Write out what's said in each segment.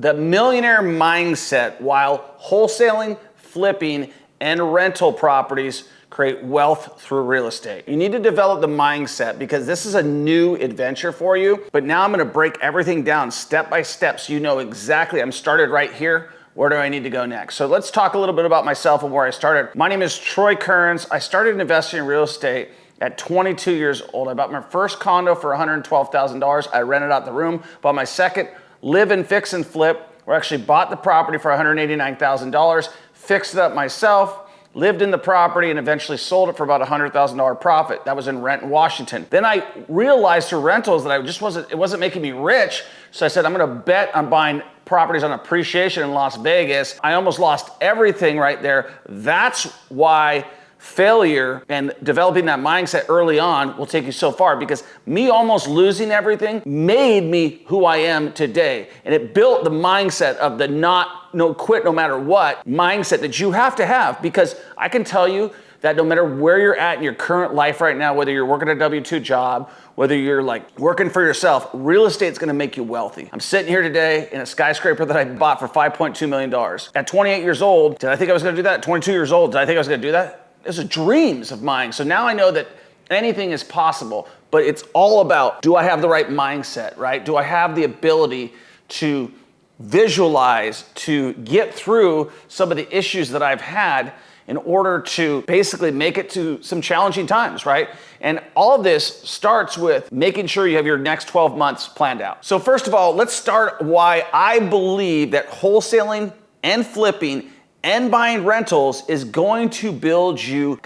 the millionaire mindset while wholesaling, flipping, and rental properties create wealth through real estate. You need to develop the mindset because this is a new adventure for you. But now I'm gonna break everything down step by step so you know exactly, I'm started right here. Where do I need to go next? So let's talk a little bit about myself and where I started. My name is Troy Kearns. I started investing in real estate at 22 years old. I bought my first condo for $112,000. I rented out the room. Bought my second live and fix and flip. We actually bought the property for $189,000, fixed it up myself, lived in the property, and eventually sold it for about $100,000 profit. That was in Renton, Washington. Then I realized through rentals that it wasn't making me rich. So I said, I'm gonna bet on buying properties on appreciation in Las Vegas. I almost lost everything right there. That's why failure and developing that mindset early on will take you so far, because me almost losing everything made me who I am today. And it built the mindset of the no quit no matter what mindset that you have to have, because I can tell you that no matter where you're at in your current life right now, whether you're working a W-2 job, whether you're like working for yourself, real estate's gonna make you wealthy. I'm sitting here today in a skyscraper that I bought for $5.2 million. At 28 years old, did I think I was gonna do that? At 22 years old, did I think I was gonna do that? Those are dreams of mine. So now I know that anything is possible, but it's all about, do I have the right mindset, right? Do I have the ability to visualize, to get through some of the issues that I've had in order to basically make it to some challenging times, right? And all of this starts with making sure you have your next 12 months planned out. So first of all, let's start why I believe that wholesaling and flipping and buying rentals is going to build you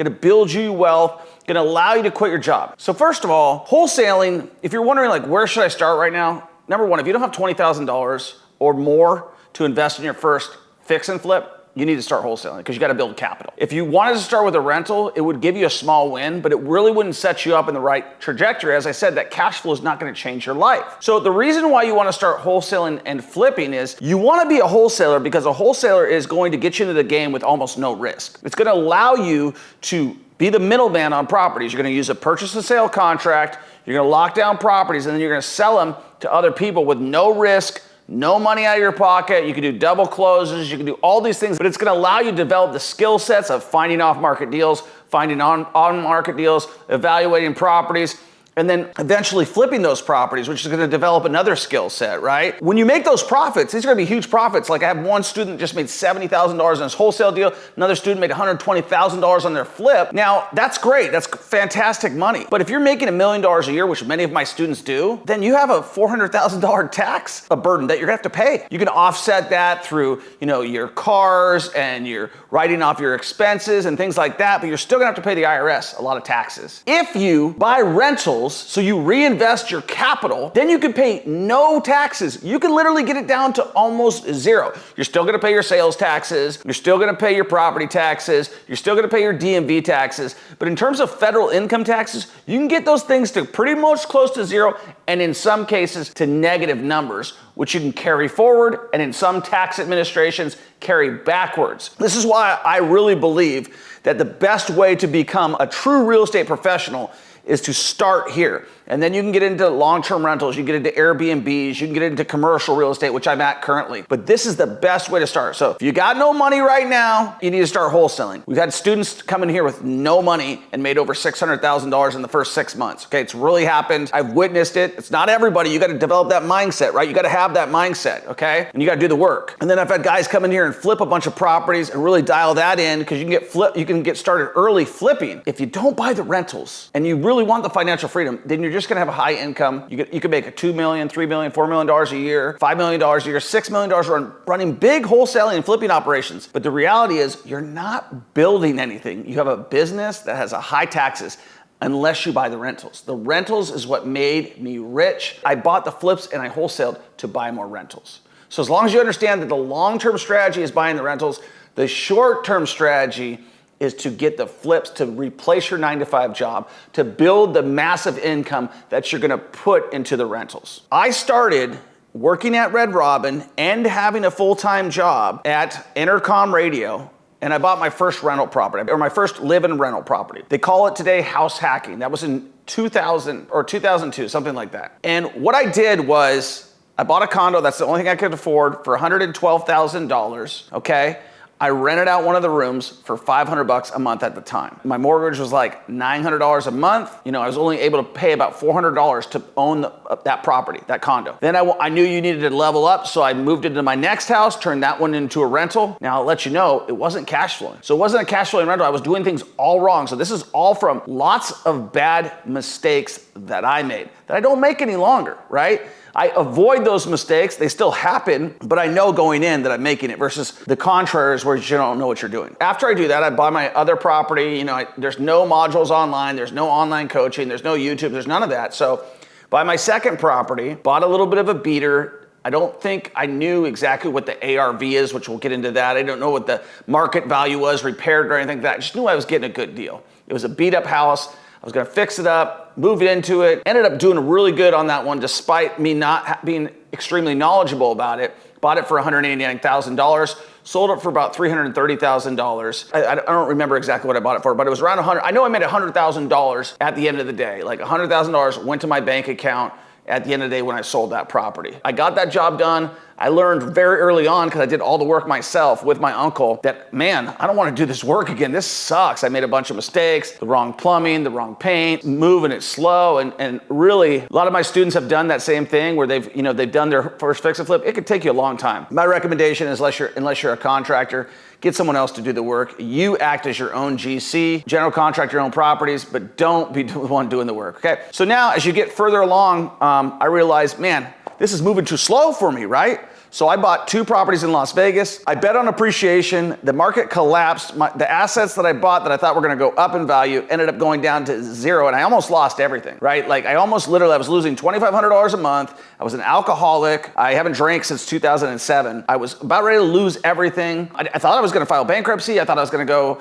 wealth, gonna allow you to quit your job. So first of all, wholesaling, if you're wondering like, where should I start right now? Number one, if you don't have $20,000 or more to invest in your first fix and flip, you need to start wholesaling because you got to build capital. If you wanted to start with a rental, it would give you a small win, but it really wouldn't set you up in the right trajectory. As I said, that cash flow is not going to change your life. So the reason why you want to start wholesaling and flipping is you want to be a wholesaler because a wholesaler is going to get you into the game with almost no risk. It's going to allow you to be the middleman on properties. You're going to use a purchase and sale contract. You're going to lock down properties, and then you're going to sell them to other people with no risk, no money out of your pocket. You can do double closes, you can do all these things, but it's gonna allow you to develop the skill sets of finding off-market deals, finding on-market deals, evaluating properties, and then eventually flipping those properties, which is gonna develop another skill set, right? When you make those profits, these are gonna be huge profits. Like I have one student that just made $70,000 on his wholesale deal. Another student made $120,000 on their flip. Now, that's great. That's fantastic money. But if you're making $1 million a year, which many of my students do, then you have a $400,000 tax burden that you're gonna have to pay. You can offset that through, your cars and you're writing off your expenses and things like that, but you're still gonna have to pay the IRS a lot of taxes. If you buy rentals, so you reinvest your capital, then you can pay no taxes. You can literally get it down to almost zero. You're still gonna pay your sales taxes, you're still gonna pay your property taxes, you're still gonna pay your DMV taxes, but in terms of federal income taxes, you can get those things to pretty much close to zero, and in some cases to negative numbers, which you can carry forward, and in some tax administrations carry backwards. This is why I really believe that the best way to become a true real estate professional is to start here. And then you can get into long-term rentals, you get into Airbnbs, you can get into commercial real estate, which I'm at currently. But this is the best way to start. So if you got no money right now, you need to start wholesaling. We've had students come in here with no money and made over $600,000 in the first 6 months. Okay, it's really happened. I've witnessed it. It's not everybody. You got to develop that mindset, right? You got to have that mindset, okay? And you got to do the work. And then I've had guys come in here and flip a bunch of properties and really dial that in because you can get started early flipping. If you don't buy the rentals and you really want the financial freedom, then you're just gonna have a high income. You could make a $2 million, $3 million, $4 million a year, $5 million a year, $6 million running big wholesaling and flipping operations. But the reality is you're not building anything. You have a business that has a high taxes unless you buy the rentals. The rentals is what made me rich. I bought the flips and I wholesaled to buy more rentals. So as long as you understand that the long-term strategy is buying the rentals, the short-term strategy is to get the flips to replace your 9-to-5 job, to build the massive income that you're gonna put into the rentals. I started working at Red Robin and having a full-time job at Intercom Radio, and I bought my first rental property, or my first live-in rental property. They call it today house hacking. That was in 2000 or 2002, something like that. And what I did was I bought a condo. That's the only thing I could afford for $112,000. Okay. I rented out one of the rooms for $500 a month at the time. My mortgage was like $900 a month. You know, I was only able to pay about $400 to own that property, that condo. Then I knew you needed to level up, so I moved into my next house, turned that one into a rental. Now I'll let you know, it wasn't cash flowing. So it wasn't a cash flowing rental. I was doing things all wrong. So this is all from lots of bad mistakes that I made that I don't make any longer, right? I avoid those mistakes. They still happen, but I know going in that I'm making it versus the contrary is where you don't know what you're doing. After I do that, I buy my other property. You know, there's no modules online. There's no online coaching. There's no YouTube. There's none of that. So buy my second property, bought a little bit of a beater. I don't think I knew exactly what the ARV is, which we'll get into that. I don't know what the market value was, repaired or anything like that. I just knew I was getting a good deal. It was a beat up house. I was gonna fix it up, move it into it, ended up doing really good on that one despite me not being extremely knowledgeable about it. Bought it for $189,000, sold it for about $330,000. I don't remember exactly what I bought it for, but it was around 100. I know I made $100,000 at the end of the day. Like $100,000 went to my bank account at the end of the day when I sold that property. I got that job done. I learned very early on, because I did all the work myself with my uncle, that, man, I don't want to do this work again. This sucks. I made a bunch of mistakes, the wrong plumbing, the wrong paint, moving it slow. And really, a lot of my students have done that same thing where they've done their first fix and flip. It could take you a long time. My recommendation is, unless you're a contractor, get someone else to do the work. You act as your own GC, general contractor, your own properties, but don't be the one doing the work, okay? So now, as you get further along, I realized, man, this is moving too slow for me, right? So I bought 2 properties in Las Vegas. I bet on appreciation. The market collapsed. The assets that I bought that I thought were gonna go up in value ended up going down to zero, and I almost lost everything, right? Like I was losing $2,500 a month. I was an alcoholic. I haven't drank since 2007. I was about ready to lose everything. I thought I was gonna file bankruptcy. I thought I was gonna go,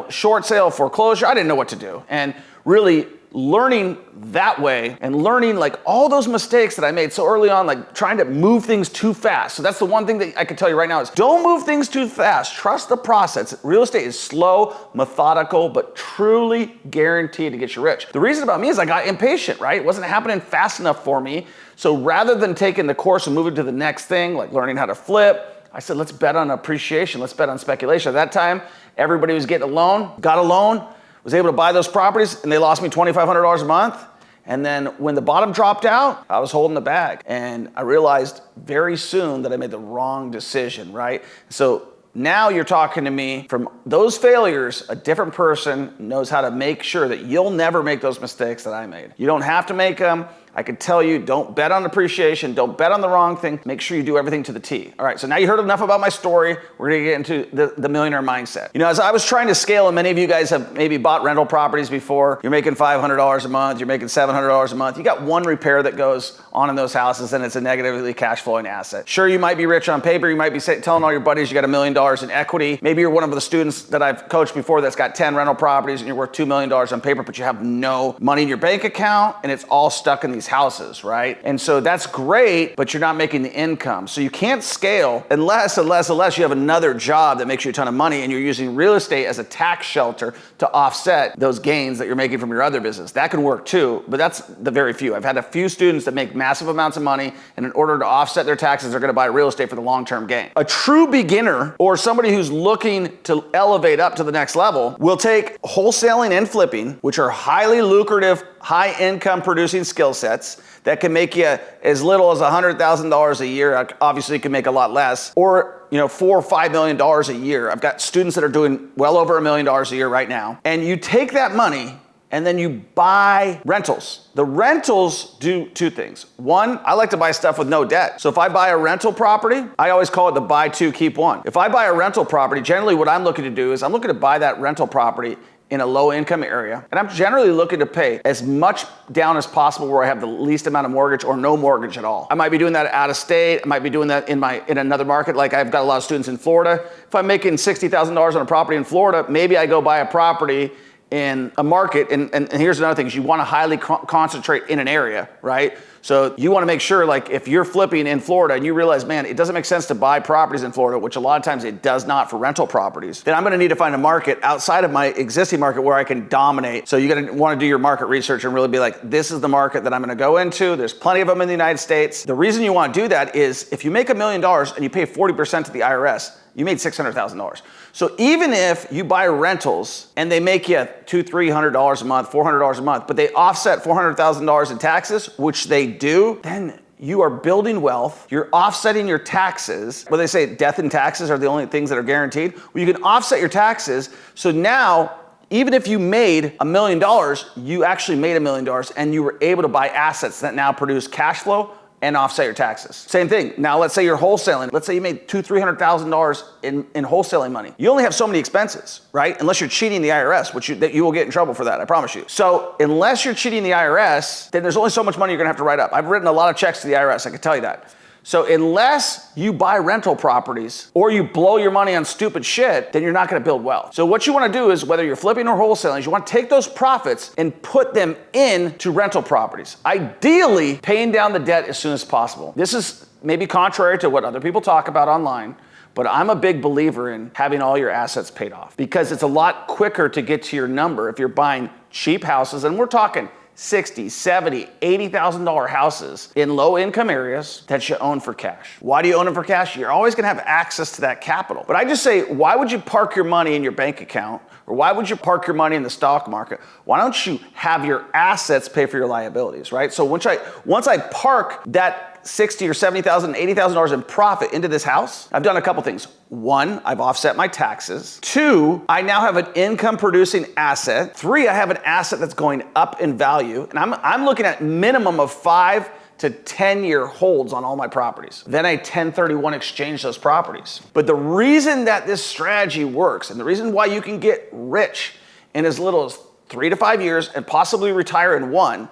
short sale, foreclosure. I didn't know what to do. And really, learning that way and learning like all those mistakes that I made so early on, like trying to move things too fast. So that's the one thing that I can tell you right now is don't move things too fast. Trust the process. Real estate is slow, methodical, but truly guaranteed to get you rich. The reason about me is I got impatient, right? It wasn't happening fast enough for me. So rather than taking the course and moving to the next thing, like learning how to flip, I said, let's bet on appreciation. Let's bet on speculation. At that time, everybody was getting a loan, got a loan, was able to buy those properties, and they lost me $2,500 a month. And then when the bottom dropped out, I was holding the bag. And I realized very soon that I made the wrong decision, right? So now you're talking to me from those failures. A different person knows how to make sure that you'll never make those mistakes that I made. You don't have to make them. I could tell you, don't bet on appreciation, don't bet on the wrong thing, make sure you do everything to the T. All right, so now you heard enough about my story. We're gonna get into the millionaire mindset. As I was trying to scale, and many of you guys have maybe bought rental properties before, you're making $500 a month, you're making $700 a month, you got one repair that goes on in those houses and it's a negatively cash flowing asset. Sure, you might be rich on paper, you might be telling all your buddies you got $1 million in equity. Maybe you're one of the students that I've coached before that's got 10 rental properties and you're worth $2 million on paper, but you have no money in your bank account and it's all stuck in these houses, right? And so that's great, but you're not making the income. So you can't scale unless you have another job that makes you a ton of money and you're using real estate as a tax shelter to offset those gains that you're making from your other business. That can work too, but that's the very few. I've had a few students that make massive amounts of money, and in order to offset their taxes, they're gonna buy real estate for the long-term gain. A true beginner or somebody who's looking to elevate up to the next level will take wholesaling and flipping, which are highly lucrative, high income producing skill sets that can make you as little as $100,000 a year. Obviously, you can make a lot less, or $4 or $5 million a year. I've got students that are doing well over $1 million a year right now. And you take that money and then you buy rentals. The rentals do 2 things. One, I like to buy stuff with no debt. So if I buy a rental property, I always call it the buy 2, keep 1. If I buy a rental property, generally what I'm looking to do is I'm looking to buy that rental property in a low income area. And I'm generally looking to pay as much down as possible where I have the least amount of mortgage or no mortgage at all. I might be doing that out of state. I might be doing that in another market. Like I've got a lot of students in Florida. If I'm making $60,000 on a property in Florida, maybe I go buy a property in a market. And here's another thing, is you want to highly concentrate in an area, right? So you want to make sure, like, if you're flipping in Florida and you realize, man, it doesn't make sense to buy properties in Florida, which a lot of times it does not for rental properties, then I'm going to need to find a market outside of my existing market where I can dominate. So you're going to want to do your market research and really be like, this is the market that I'm going to go into. There's plenty of them in the United States. The reason you want to do that is if you make $1 million and you pay 40% to the IRS, you made $600,000. So even if you buy rentals and they make you $200, $300 a month, $400 a month, but they offset $400,000 in taxes, which they do, then you are building wealth. You're offsetting your taxes. What they say, death and taxes are the only things that are guaranteed. Well, you can offset your taxes. So now, even if you made $1 million, you actually made $1 million and you were able to buy assets that now produce cash flow and offset your taxes. Same thing. Now, let's say you're wholesaling. Let's say you made $200,000, $300,000 in wholesaling money. You only have so many expenses, right? Unless you're cheating the IRS, which you will get in trouble for that, I promise you. So unless you're cheating the IRS, then there's only so much money you're gonna have to write up. I've written a lot of checks to the IRS, I can tell you that. So unless you buy rental properties or you blow your money on stupid shit, then you're not gonna build wealth. So what you wanna do is, whether you're flipping or wholesaling, is you wanna take those profits and put them into rental properties. Ideally, paying down the debt as soon as possible. This is maybe contrary to what other people talk about online, but I'm a big believer in having all your assets paid off, because it's a lot quicker to get to your number if you're buying cheap houses, and we're talking $60,000, $70,000, $80,000 houses in low income areas that you own for cash. Why do you own them for cash? You're always gonna have access to that capital. But I just say, why would you park your money in your bank account? Or why would you park your money in the stock market? Why don't you have your assets pay for your liabilities, right? So once I park that $60,000 or $70,000, $80,000 in profit into this house, I've done a couple things. One, I've offset my taxes. Two, I now have an income producing asset. Three, I have an asset that's going up in value. And I'm looking at minimum of 5 to 10 year holds on all my properties. Then I 1031 exchange those properties. But the reason that this strategy works, and the reason why you can get rich in as little as 3 to 5 years and possibly retire in 1,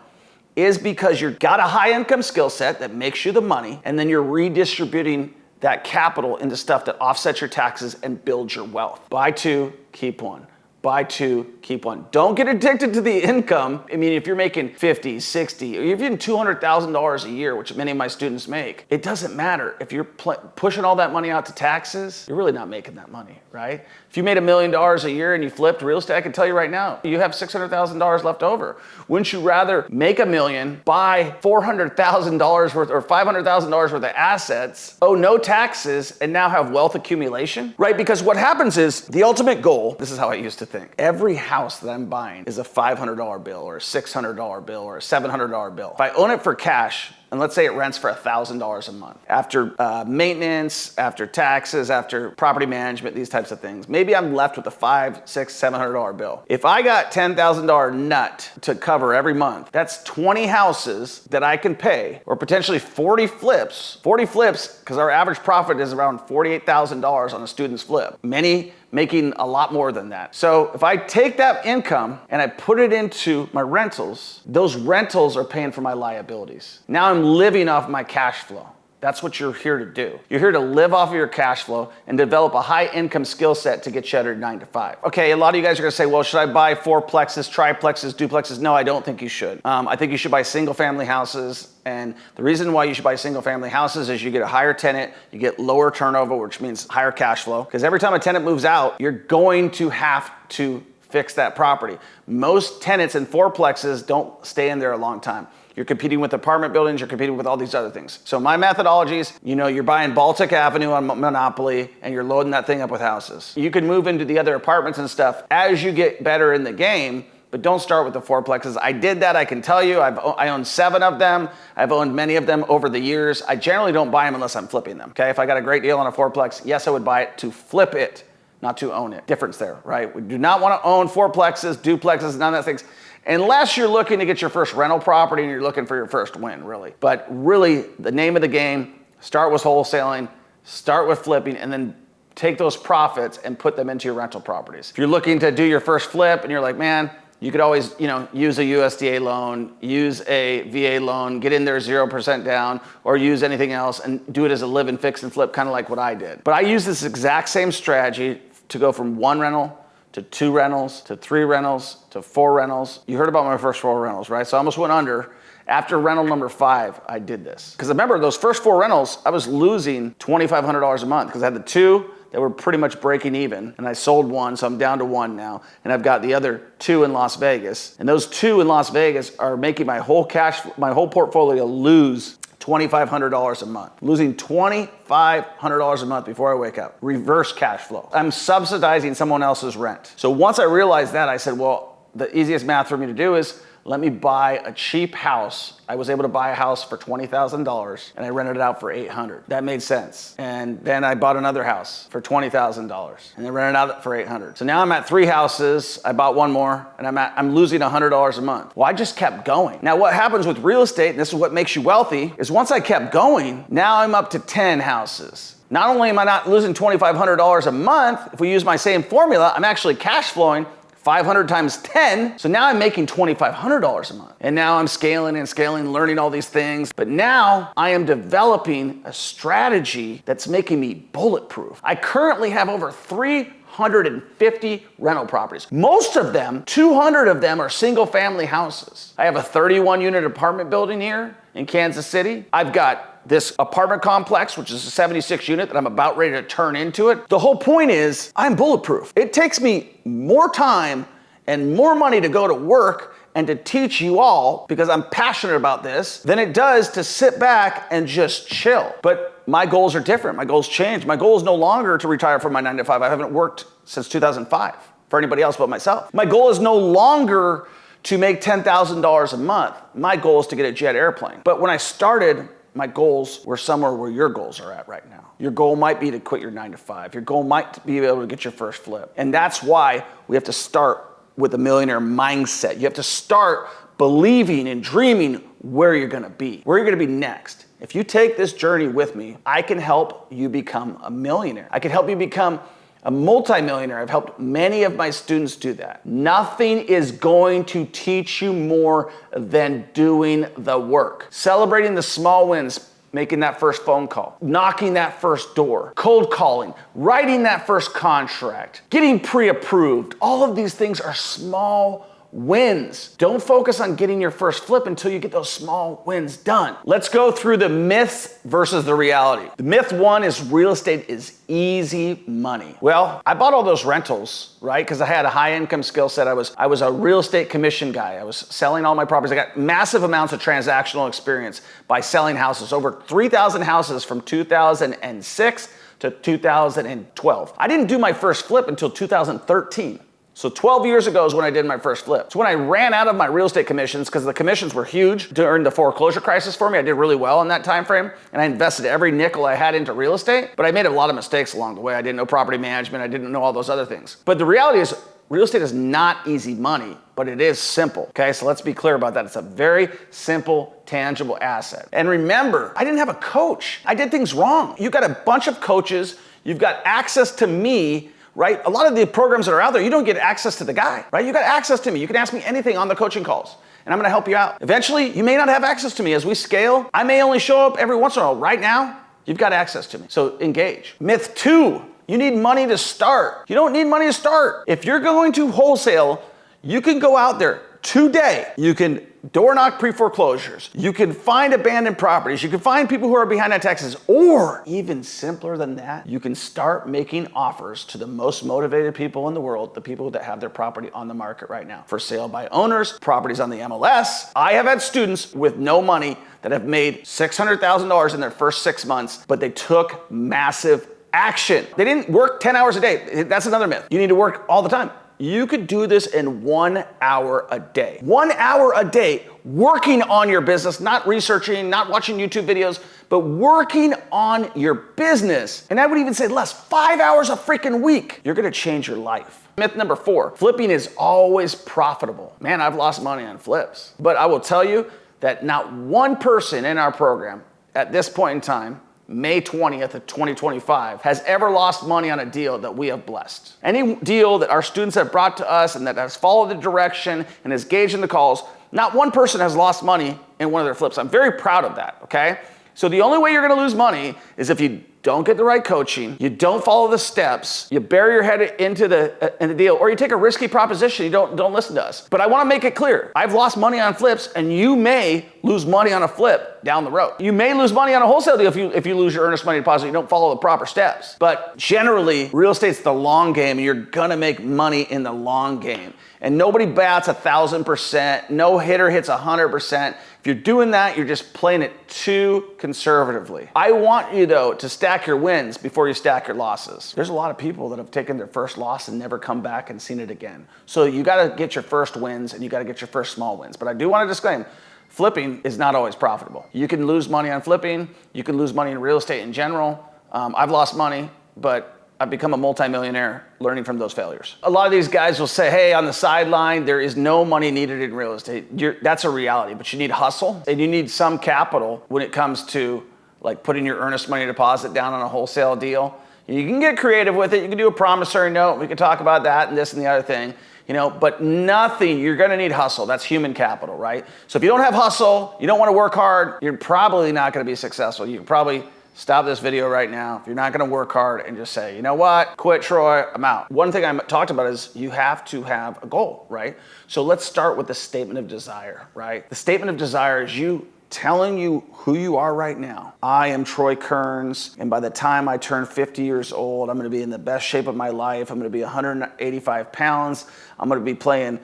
is because you've got a high income skill set that makes you the money, and then you're redistributing that capital into stuff that offsets your taxes and builds your wealth. Buy 2, keep 1. Buy 2, keep 1. Don't get addicted to the income. I mean, if you're making 50, 60, or even $200,000 a year, which many of my students make, it doesn't matter. If you're pushing all that money out to taxes, you're really not making that money, right? If you made $1 million a year and you flipped real estate, I can tell you right now, you have $600,000 left over. Wouldn't you rather make $1 million, buy $400,000 worth or $500,000 worth of assets, owe no taxes, and now have wealth accumulation, right? Because what happens is, the ultimate goal, this is how I used to think, every house that I'm buying is a $500 bill or a $600 bill or a $700 bill. If I own it for cash, and let's say it rents for $1,000 a month. After maintenance, after taxes, after property management, these types of things, maybe I'm left with a $500, $600, $700 bill. If I got $10,000 nut to cover every month, that's 20 houses that I can pay, or potentially 40 flips, because our average profit is around $48,000 on a student's flip. Many making a lot more than that. So if I take that income and I put it into my rentals, those rentals are paying for my liabilities. Now I'm living off my cash flow. That's what you're here to do. You're here to live off of your cash flow and develop a high income skill set to get you out of 9 to 5. Okay, a lot of you guys are gonna say, well, should I buy fourplexes, triplexes, duplexes? No, I don't think you should. I think you should buy single family houses. And the reason why you should buy single family houses is you get a higher tenant, you get lower turnover, which means higher cash flow. Because every time a tenant moves out, you're going to have to fix that property. Most tenants in fourplexes don't stay in there a long time. You're competing with apartment buildings, you're competing with all these other things. So my methodologies, you're buying Baltic Avenue on Monopoly and you're loading that thing up with houses. You can move into the other apartments and stuff as you get better in the game, but don't start with the fourplexes. I did that, I can tell you. I own 7 of them. I've owned many of them over the years. I generally don't buy them unless I'm flipping them, okay? If I got a great deal on a fourplex, yes, I would buy it to flip it, not to own it. Difference there, right? We do not want to own fourplexes, duplexes, none of that things, unless you're looking to get your first rental property and you're looking for your first win, really. But really, the name of the game, start with wholesaling, start with flipping, and then take those profits and put them into your rental properties. If you're looking to do your first flip and you're like, man, you could always, use a USDA loan, use a VA loan, get in there 0% down, or use anything else and do it as a live and fix and flip, kind of like what I did. But I use this exact same strategy to go from 1 rental to 2 rentals, to 3 rentals, to 4 rentals. You heard about my first 4 rentals, right? So I almost went under After rental number 5, I did this. Because remember, those first 4 rentals, I was losing $2,500 a month because I had the 2 that were pretty much breaking even, and I sold 1, so I'm down to 1 now, and I've got the other 2 in Las Vegas, and those 2 in Las Vegas are making my whole portfolio lose $2,500 a month. Losing $2,500 a month before I wake up. Reverse cash flow. I'm subsidizing someone else's rent. So once I realized that, I said, well, the easiest math for me to do is let me buy a cheap house. I was able to buy a house for $20,000 and I rented it out for $800. That made sense. And then I bought another house for $20,000 and then rented it out for $800. So now I'm at 3 houses. I bought 1 more and I'm losing $100 a month. Well, I just kept going. Now what happens with real estate, and this is what makes you wealthy, is once I kept going, now I'm up to 10 houses. Not only am I not losing $2,500 a month, if we use my same formula, I'm actually cash flowing 500 times 10. So now I'm making $2,500 a month. And now I'm scaling and scaling, learning all these things. But now I am developing a strategy that's making me bulletproof. I currently have over 350 rental properties. Most of them, 200 of them, are single family houses. I have a 31 unit apartment building here in Kansas City. I've got this apartment complex, which is a 76 unit that I'm about ready to turn into it. The whole point is I'm bulletproof. It takes me more time and more money to go to work and to teach you all, because I'm passionate about this, than it does to sit back and just chill. But my goals are different. My goals change. My goal is no longer to retire from my 9 to 5. I haven't worked since 2005 for anybody else but myself. My goal is no longer to make $10,000 a month. My goal is to get a jet airplane. But when I started, my goals were somewhere where your goals are at right now. Your goal might be to quit your 9 to 5. Your goal might be able to get your first flip. And that's why we have to start with a millionaire mindset. You have to start believing and dreaming where you're gonna be, where you're gonna be next. If you take this journey with me, I can help you become a millionaire. I can help you become a multimillionaire. I've helped many of my students do that. Nothing is going to teach you more than doing the work. Celebrating the small wins, making that first phone call, knocking that first door, cold calling, writing that first contract, getting pre-approved. All of these things are small wins. Don't focus on getting your first flip until you get those small wins done. Let's go through the myths versus the reality. The myth 1 is real estate is easy money. Well, I bought all those rentals, right? Because I had a high income skill set. I was a real estate commission guy. I was selling all my properties. I got massive amounts of transactional experience by selling houses, over 3,000 houses from 2006 to 2012. I didn't do my first flip until 2013. So 12 years ago is when I did my first flip. So when I ran out of my real estate commissions, because the commissions were huge during the foreclosure crisis for me, I did really well in that time frame, and I invested every nickel I had into real estate, but I made a lot of mistakes along the way. I didn't know property management, I didn't know all those other things. But the reality is, real estate is not easy money, but it is simple, okay? So let's be clear about that. It's a very simple, tangible asset. And remember, I didn't have a coach. I did things wrong. You've got a bunch of coaches, you've got access to me, right? A lot of the programs that are out there, you don't get access to the guy, right? You got access to me. You can ask me anything on the coaching calls, and I'm gonna help you out. Eventually, you may not have access to me. As we scale, I may only show up every once in a while. Right now, you've got access to me, so engage. Myth 2, you need money to start. You don't need money to start. If you're going to wholesale, you can go out there today. You can door knock pre-foreclosures. You can find abandoned properties. You can find people who are behind on taxes, or even simpler than that, you can start making offers to the most motivated people in the world, the people that have their property on the market right now. For sale by owners, properties on the MLS. I have had students with no money that have made $600,000 in their first 6 months, but they took massive action. They didn't work 10 hours a day. That's another myth. You need to work all the time. You could do this in 1 hour a day. 1 hour a day working on your business, not researching, not watching YouTube videos, but working on your business. And I would even say less, 5 hours a freaking week. You're gonna change your life. Myth number 4, flipping is always profitable. Man, I've lost money on flips. But I will tell you that not one person in our program at this point in time, May 20th of 2025, has ever lost money on a deal that we have blessed. Any deal that our students have brought to us and that has followed the direction and is gauged in the calls, not one person has lost money in one of their flips. I'm very proud of that, okay? So the only way you're gonna lose money is if you don't get the right coaching, you don't follow the steps, you bury your head into the deal, or you take a risky proposition, you don't listen to us. But I want to make it clear, I've lost money on flips, and you may lose money on a flip down the road. You may lose money on a wholesale deal if you lose your earnest money deposit, you don't follow the proper steps. But generally, real estate's the long game, and you're gonna make money in the long game. And nobody bats 1,000%, no hitter hits 100%. If you're doing that, you're just playing it too conservatively. I want you, though, to stack your wins before you stack your losses. There's a lot of people that have taken their first loss and never come back and seen it again. So you gotta get your first wins, and you gotta get your first small wins. But I do wanna disclaim, flipping is not always profitable. You can lose money on flipping, you can lose money in real estate in general. I've lost money, but I've become a multimillionaire learning from those failures. A lot of these guys will say, hey, on the sideline, there is no money needed in real estate. That's a reality, but you need hustle, and you need some capital when it comes to like putting your earnest money deposit down on a wholesale deal. You can get creative with it. You can do a promissory note. We can talk about that and this and the other thing, but nothing, you're gonna need hustle. That's human capital, right? So if you don't have hustle, you don't wanna work hard, you're probably not gonna be successful. You can probably stop this video right now if you're not gonna work hard and just say, you know what, quit, Troy, I'm out. One thing I talked about is you have to have a goal, right? So let's start with the statement of desire, right? The statement of desire is you telling you who you are right now. I am Troy Kearns, and by the time I turn 50 years old, I'm gonna be in the best shape of my life. I'm gonna be 185 pounds. I'm gonna be playing,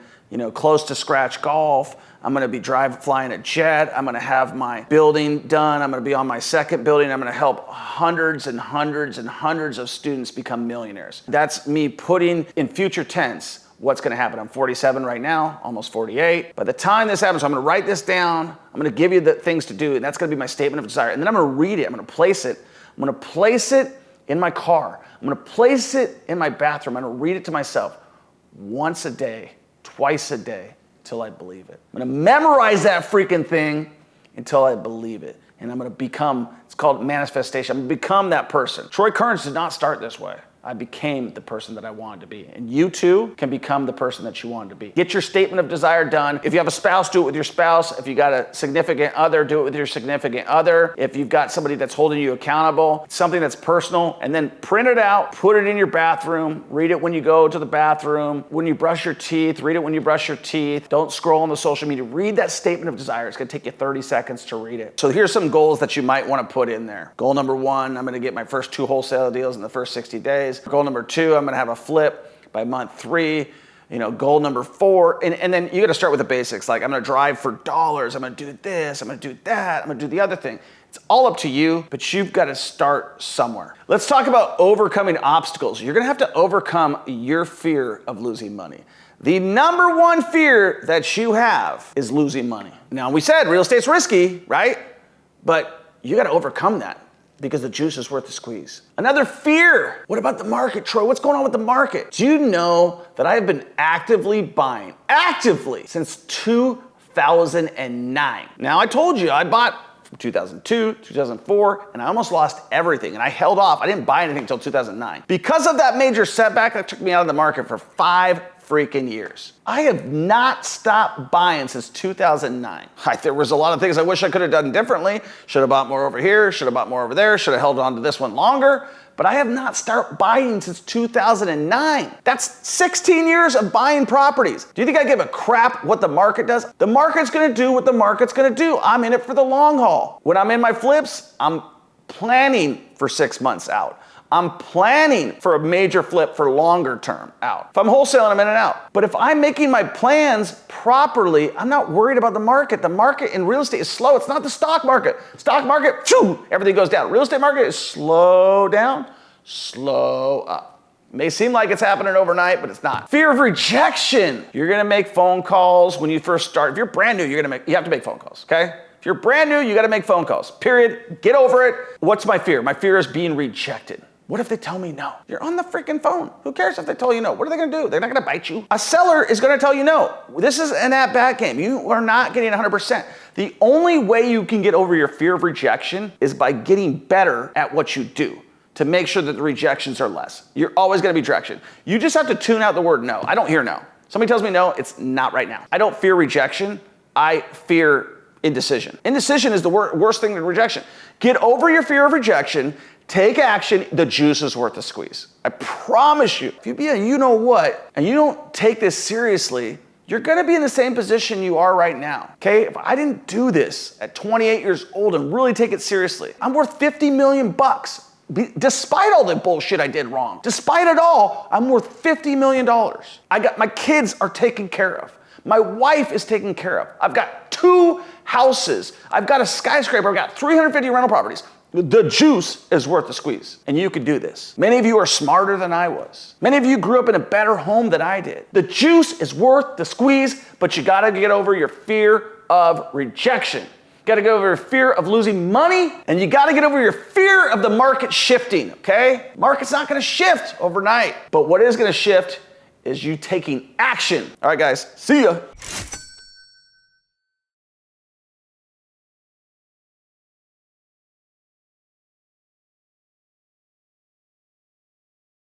close to scratch golf. I'm gonna be flying a jet. I'm gonna have my building done. I'm gonna be on my second building. I'm gonna help hundreds and hundreds and hundreds of students become millionaires. That's me putting in future tense what's gonna happen. I'm 47 right now, almost 48. By the time this happens, I'm gonna write this down. I'm gonna give you the things to do, and that's gonna be my statement of desire. And then I'm gonna read it, I'm gonna place it. I'm gonna place it in my car. I'm gonna place it in my bathroom. I'm gonna read it to myself once a day, twice a day, until I believe it. I'm gonna memorize that freaking thing until I believe it. And I'm gonna become, it's called manifestation. I'm gonna become that person. Troy Kearns did not start this way. I became the person that I wanted to be. And you too can become the person that you wanted to be. Get your statement of desire done. If you have a spouse, do it with your spouse. If you got a significant other, do it with your significant other. If you've got somebody that's holding you accountable, something that's personal, and then print it out, put it in your bathroom, read it when you go to the bathroom, when you brush your teeth, read it when you brush your teeth. Don't scroll on the social media. Read that statement of desire. It's gonna take you 30 seconds to read it. So here's some goals that you might wanna put in there. Goal number 1, I'm gonna get my first 2 wholesale deals in the first 60 days. Goal number 2, I'm gonna have a flip by month 3. Goal number 4, and then you gotta start with the basics. Like, I'm gonna drive for dollars, I'm gonna do this, I'm gonna do that, I'm gonna do the other thing. It's all up to you, but you've gotta start somewhere. Let's talk about overcoming obstacles. You're gonna have to overcome your fear of losing money. The number 1 fear that you have is losing money. Now, we said real estate's risky, right? But you gotta overcome that, because the juice is worth the squeeze. Another fear. What about the market, Troy? What's going on with the market? Do you know that I have been actively buying, since 2009? Now, I told you I bought from 2002, 2004, and I almost lost everything, and I held off. I didn't buy anything until 2009. Because of that major setback that took me out of the market for 5 freaking years. I have not stopped buying since 2009. There was a lot of things I wish I could have done differently. Should have bought more over here, should have bought more over there, should have held on to this one longer, but I have not started buying since 2009. That's 16 years of buying properties. Do you think I give a crap what the market does? The market's gonna do what the market's gonna do. I'm in it for the long haul. When I'm in my flips, I'm planning for 6 months out. I'm planning for a major flip for longer term out. If I'm wholesaling, I'm in and out. But if I'm making my plans properly, I'm not worried about the market. The market in real estate is slow. It's not the stock market. Stock market, phew, everything goes down. Real estate market is slow down, slow up. It may seem like it's happening overnight, but it's not. Fear of rejection. You're gonna make phone calls when you first start. If you're brand new, you have to make phone calls, okay? If you're brand new, you gotta make phone calls, period. Get over it. What's my fear? My fear is being rejected. What if they tell me no? You're on the freaking phone. Who cares if they tell you no? What are they gonna do? They're not gonna bite you. A seller is gonna tell you no. This is an at-bat game. You are not getting 100%. The only way you can get over your fear of rejection is by getting better at what you do to make sure that the rejections are less. You're always gonna be rejection. You just have to tune out the word no. I don't hear no. Somebody tells me no, it's not right now. I don't fear rejection. I fear indecision. Indecision is the worst thing than rejection. Get over your fear of rejection. Take action. The juice is worth the squeeze. I promise you. If you be a you-know-what and you don't take this seriously, you're gonna be in the same position you are right now, okay? If I didn't do this at 28 years old and really take it seriously, I'm worth 50 million bucks. Despite all the bullshit I did wrong, despite it all, I'm worth $50 million. My kids are taken care of. My wife is taken care of. I've got 2 houses. I've got a skyscraper. I've got 350 rental properties. The juice is worth the squeeze, and you can do this. Many of you are smarter than I was. Many of you grew up in a better home than I did. The juice is worth the squeeze, but you gotta get over your fear of rejection. You gotta get over your fear of losing money, and you gotta get over your fear of the market shifting, okay? Market's not gonna shift overnight, but what is gonna shift is you taking action. All right, guys, see ya.